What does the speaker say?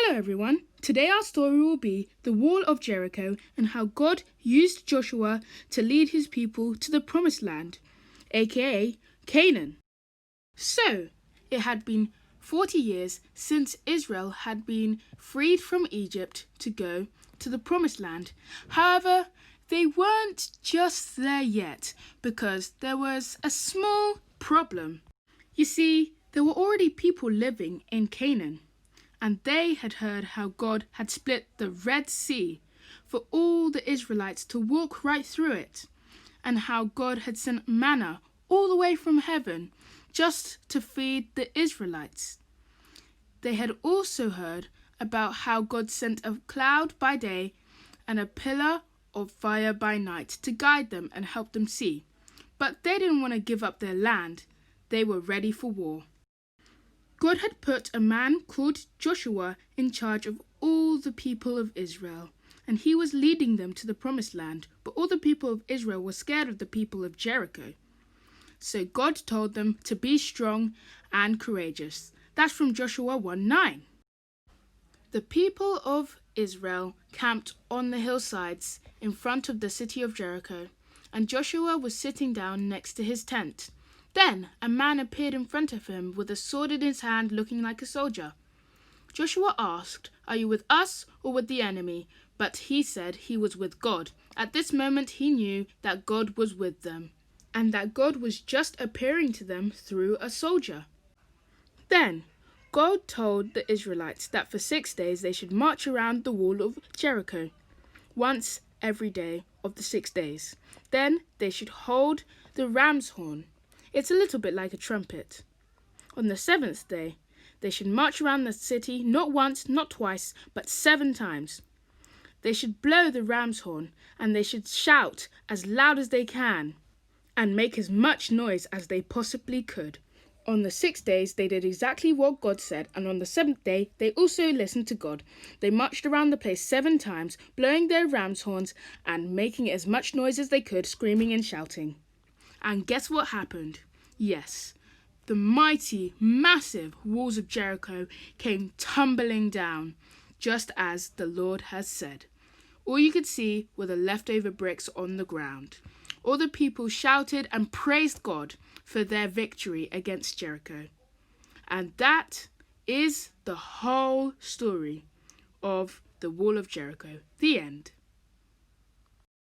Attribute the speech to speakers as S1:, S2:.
S1: Hello everyone, today our story will be the Wall of Jericho and how God used Joshua to lead his people to the Promised Land, aka Canaan. So, it had been 40 years since Israel had been freed from Egypt to go to the Promised Land. However, they weren't just there yet because there was a small problem. You see, there were already people living in Canaan, and they had heard how God had split the Red Sea for all the Israelites to walk right through it, and how God had sent manna all the way from heaven just to feed the Israelites. They had also heard about how God sent a cloud by day and a pillar of fire by night to guide them and help them see. But they didn't want to give up their land. They were ready for war. God had put a man called Joshua in charge of all the people of Israel, and he was leading them to the Promised Land, but all the people of Israel were scared of the people of Jericho. So God told them to be strong and courageous. That's from Joshua 1:9. The people of Israel camped on the hillsides in front of the city of Jericho, and Joshua was sitting down next to his tent. Then a man appeared in front of him with a sword in his hand, looking like a soldier. Joshua asked, "Are you with us or with the enemy?" But he said he was with God. At this moment he knew that God was with them, and that God was just appearing to them through a soldier. Then God told the Israelites that for 6 days they should march around the wall of Jericho, once every day of the 6 days. Then they should hold the ram's horn. It's a little bit like a trumpet. On the 7th day, they should march around the city not once, not twice, but 7 times. They should blow the ram's horn, and they should shout as loud as they can, and make as much noise as they possibly could. On the 6 days, they did exactly what God said, and on the 7th day, they also listened to God. They marched around the place 7 times, blowing their ram's horns and making as much noise as they could, screaming and shouting. And guess what happened? Yes, the mighty, massive walls of Jericho came tumbling down, just as the Lord has said. All you could see were the leftover bricks on the ground. All the people shouted and praised God for their victory against Jericho. And that is the whole story of the Wall of Jericho. The end.